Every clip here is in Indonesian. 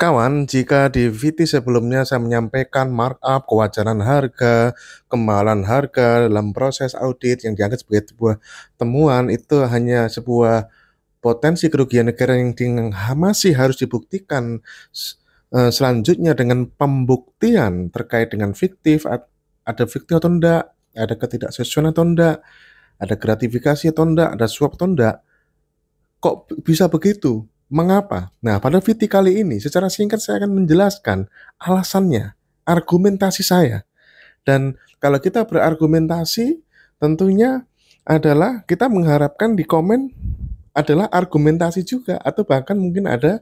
Kawan, jika di VT sebelumnya saya menyampaikan markup, kewajaran harga, kemahalan harga dalam proses audit yang dianggap sebagai sebuah temuan, itu hanya sebuah potensi kerugian negara yang masih harus dibuktikan selanjutnya dengan pembuktian terkait dengan fiktif, ada fiktif atau enggak, ada ketidaksesuaian atau enggak, ada gratifikasi atau enggak, ada suap atau enggak. Kok bisa begitu? Mengapa? Nah, pada VT kali ini secara singkat saya akan menjelaskan alasannya, argumentasi saya. Dan kalau kita berargumentasi, tentunya adalah kita mengharapkan di komen adalah argumentasi juga, atau bahkan mungkin ada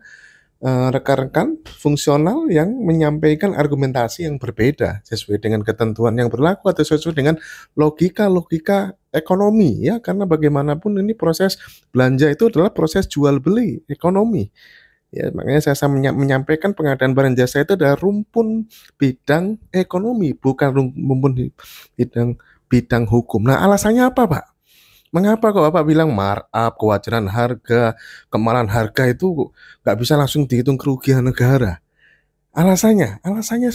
rekan-rekan fungsional yang menyampaikan argumentasi yang berbeda sesuai dengan ketentuan yang berlaku atau sesuai dengan logika-logika ekonomi, ya, karena bagaimanapun ini proses belanja itu adalah proses jual beli ekonomi, ya. Makanya saya menyampaikan pengadaan barang jasa itu adalah rumpun bidang ekonomi, bukan rumpun bidang hukum. Nah, alasannya apa, Pak? Mengapa kok Bapak bilang markup, kewajaran harga, kemahalan harga itu nggak bisa langsung dihitung kerugian negara? Alasannya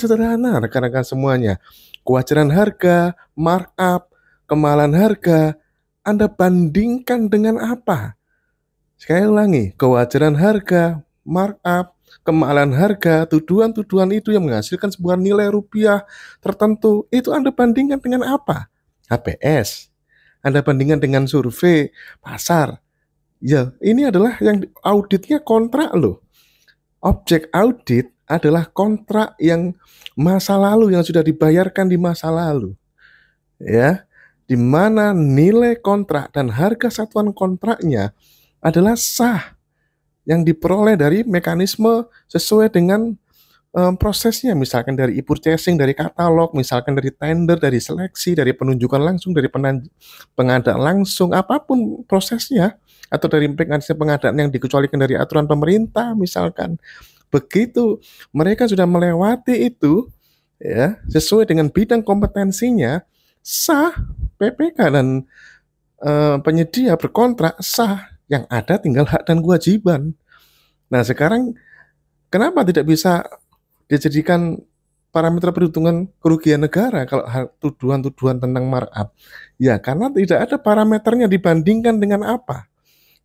sederhana, rekan-rekan semuanya. Kewajaran harga, markup, kemahalan harga, Anda bandingkan dengan apa? Sekali ulangi, kewajaran harga, markup, kemahalan harga, tuduhan-tuduhan itu yang menghasilkan sebuah nilai rupiah tertentu, itu Anda bandingkan dengan apa? HPS. Anda bandingkan dengan survei pasar. Ya, ini adalah yang auditnya kontrak loh. Objek audit adalah kontrak yang masa lalu, yang sudah dibayarkan di masa lalu. Ya, di mana nilai kontrak dan harga satuan kontraknya adalah sah, yang diperoleh dari mekanisme sesuai dengan prosesnya, misalkan dari e-purchasing, dari katalog, misalkan dari tender, dari seleksi, dari penunjukan langsung, dari pengadaan langsung, apapun prosesnya, atau dari mekanisme pengadaan yang dikecualikan dari aturan pemerintah, misalkan. Begitu mereka sudah melewati itu, ya, sesuai dengan bidang kompetensinya, sah, PPK dan penyedia berkontrak sah, yang ada tinggal hak dan kewajiban. Nah, sekarang kenapa tidak bisa dijadikan parameter perhitungan kerugian negara kalau tuduhan-tuduhan tentang markup? Ya, karena tidak ada parameternya. Dibandingkan dengan apa?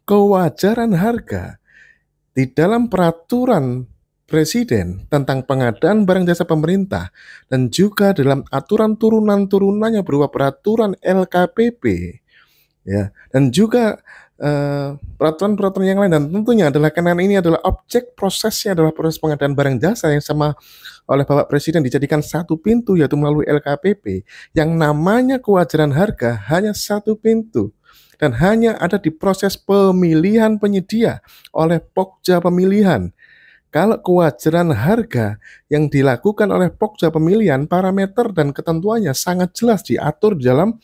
Kewajaran harga di dalam peraturan Presiden tentang pengadaan barang jasa pemerintah dan juga dalam aturan turunan-turunannya berupa peraturan LKPP, ya, dan juga peraturan-peraturan yang lain, dan tentunya adalah karena ini adalah objek prosesnya adalah proses pengadaan barang jasa yang sama oleh Bapak Presiden dijadikan satu pintu, yaitu melalui LKPP, yang namanya kewajaran harga hanya satu pintu dan hanya ada di proses pemilihan penyedia oleh Pokja Pemilihan. Kalau kewajaran harga yang dilakukan oleh Pokja Pemilihan, parameter dan ketentuannya sangat jelas diatur dalam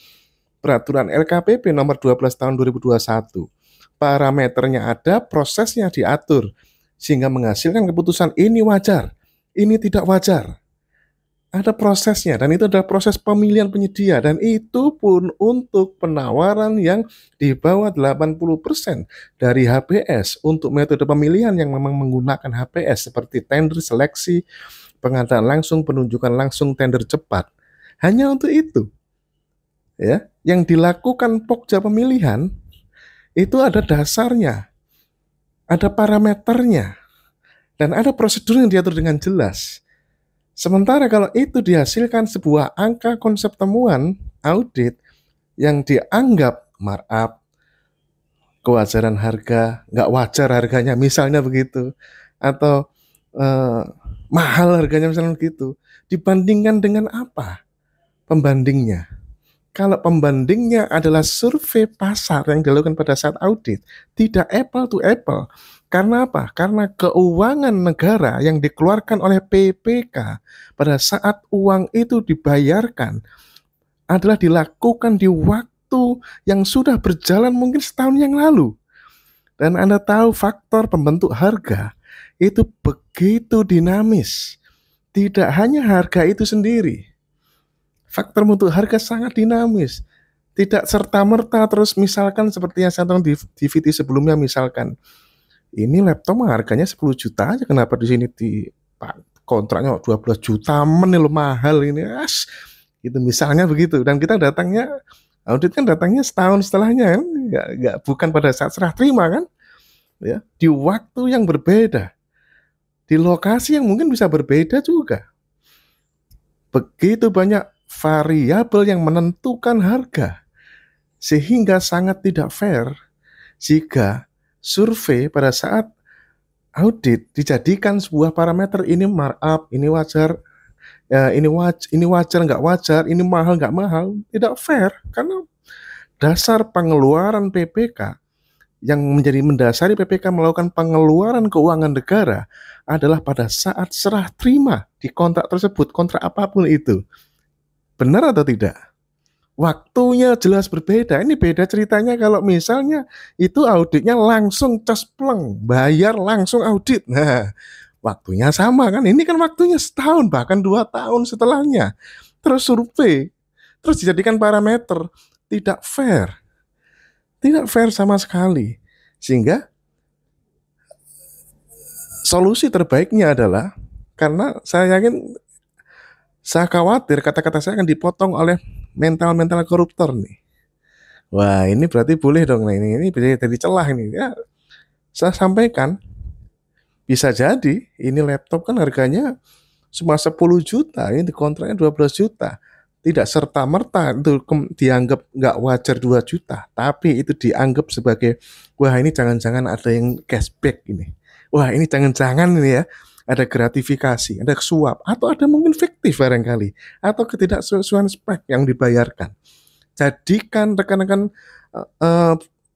Peraturan LKPP nomor 12 tahun 2021. Parameternya ada, prosesnya diatur, sehingga menghasilkan keputusan ini wajar, ini tidak wajar. Ada prosesnya, dan itu adalah proses pemilihan penyedia, dan itu pun untuk penawaran yang di bawah 80% dari HPS untuk metode pemilihan yang memang menggunakan HPS seperti tender, seleksi, pengadaan langsung, penunjukan langsung, tender cepat. Hanya untuk itu, ya, yang dilakukan Pokja Pemilihan itu ada dasarnya, ada parameternya, dan ada prosedur yang diatur dengan jelas. Sementara kalau itu dihasilkan sebuah angka konsep temuan audit yang dianggap markup, kewajaran harga, nggak wajar harganya, misalnya begitu, atau mahal harganya, misalnya begitu, dibandingkan dengan apa pembandingnya? Kalau pembandingnya adalah survei pasar yang dilakukan pada saat audit, tidak apple to apple. Karena apa? Karena keuangan negara yang dikeluarkan oleh PPK pada saat uang itu dibayarkan adalah dilakukan di waktu yang sudah berjalan mungkin setahun yang lalu. Dan Anda tahu faktor pembentuk harga itu begitu dinamis. Tidak hanya harga itu sendiri. Faktor pembentuk harga sangat dinamis. Tidak serta-merta terus, misalkan seperti yang saya tahu di VT sebelumnya, misalkan Ini laptop mah harganya 10 juta aja, kenapa di sini kontraknya 12 juta, menil mahal ini, gitu misalnya begitu. Dan kita datangnya, audit kan datangnya setahun setelahnya kan, nggak bukan pada saat serah terima kan, ya, di waktu yang berbeda, di lokasi yang mungkin bisa berbeda juga. Begitu banyak variabel yang menentukan harga, sehingga sangat tidak fair jika survei pada saat audit dijadikan sebuah parameter, ini markup, ini wajar, ya, ini wajar nggak wajar, ini mahal nggak mahal, tidak fair karena dasar pengeluaran PPK yang menjadi mendasari PPK melakukan pengeluaran keuangan negara adalah pada saat serah terima di kontrak tersebut, kontrak apapun itu. Benar atau tidak? Waktunya jelas berbeda. Ini beda ceritanya kalau misalnya itu auditnya langsung cespleng, bayar langsung audit. Nah, waktunya sama kan? Ini kan waktunya setahun, bahkan 2 tahun setelahnya. Terus survei, terus dijadikan parameter. Tidak fair. Tidak fair sama sekali. Sehingga solusi terbaiknya adalah, karena saya yakin, saya khawatir kata-kata saya akan dipotong oleh mental-mental koruptor nih. Wah, ini berarti boleh dong. Nah, ini bisa jadi celah ini. Ya, saya sampaikan, bisa jadi ini laptop kan harganya cuma 10 juta, ini kontraknya 12 juta. Tidak serta-merta itu dianggap nggak wajar 2 juta, tapi itu dianggap sebagai, wah ini jangan-jangan ada yang cashback ini. Wah, ini jangan-jangan ini ya, ada gratifikasi, ada suap, atau ada mungkin fiktif barangkali, atau ketidaksesuaian spek yang dibayarkan. Jadikan rekan-rekan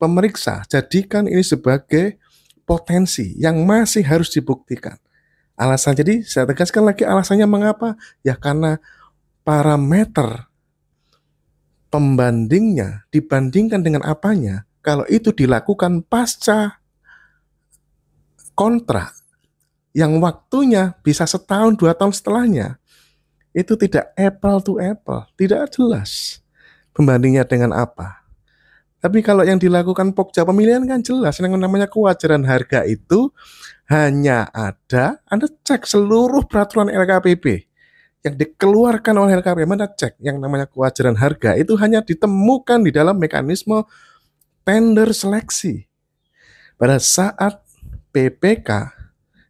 pemeriksa, jadikan ini sebagai potensi yang masih harus dibuktikan. Alasan, jadi saya tegaskan lagi alasannya mengapa? Ya karena parameter pembandingnya dibandingkan dengan apanya, kalau itu dilakukan pasca kontrak yang waktunya bisa setahun 2 tahun setelahnya, itu tidak apple to apple, tidak jelas pembandingnya dengan apa. Tapi kalau yang dilakukan Pokja pemilihan kan jelas, yang namanya kewajaran harga itu hanya ada, Anda cek seluruh peraturan LKPP yang dikeluarkan oleh LKPP, Anda cek yang namanya kewajaran harga itu hanya ditemukan di dalam mekanisme tender seleksi. Pada saat PPK,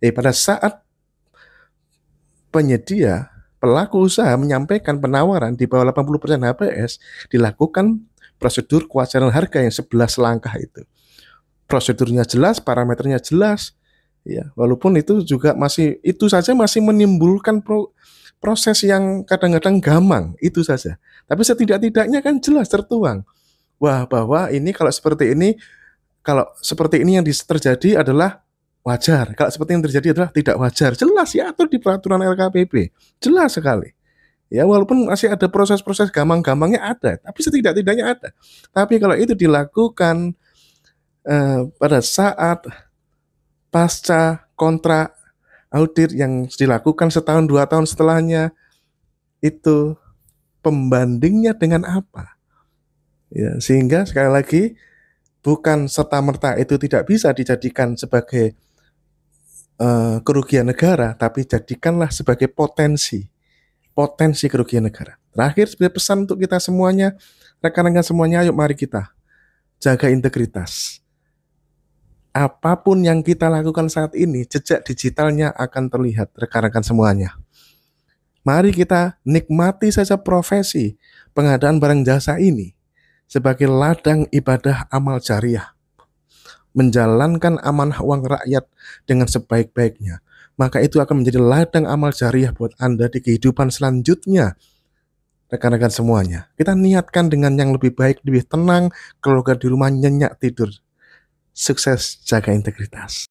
pada saat penyedia, pelaku usaha menyampaikan penawaran di bawah 80% HPS, dilakukan prosedur kewajaran harga yang 11 langkah itu. Prosedurnya jelas, parameternya jelas, ya, walaupun itu juga itu saja masih menimbulkan proses yang kadang-kadang gamang, itu saja. Tapi setidak-tidaknya kan jelas tertuang. Wah, bahwa ini kalau seperti ini yang terjadi adalah wajar. Kalau seperti yang terjadi adalah tidak wajar. Jelas ya, atur di peraturan LKPP. Jelas sekali. Ya, walaupun masih ada proses-proses gamang-gamangnya ada, tapi setidak-tidaknya ada. Tapi kalau itu dilakukan pada saat pasca kontrak audit yang dilakukan setahun 2 tahun setelahnya, itu pembandingnya dengan apa? Ya, sehingga sekali lagi bukan serta-merta itu tidak bisa dijadikan sebagai kerugian negara, tapi jadikanlah sebagai potensi kerugian negara. Terakhir, sebagai pesan untuk kita semuanya, rekan-rekan semuanya, ayo mari kita jaga integritas. Apapun yang kita lakukan saat ini, jejak digitalnya akan terlihat, rekan-rekan semuanya. Mari kita nikmati saja profesi pengadaan barang jasa ini sebagai ladang ibadah amal jariah, menjalankan amanah uang rakyat dengan sebaik-baiknya. Maka itu akan menjadi ladang amal jariah buat Anda di kehidupan selanjutnya. Rekan-rekan semuanya, kita niatkan dengan yang lebih baik, lebih tenang, keluarga di rumah nyenyak tidur. Sukses, jaga integritas.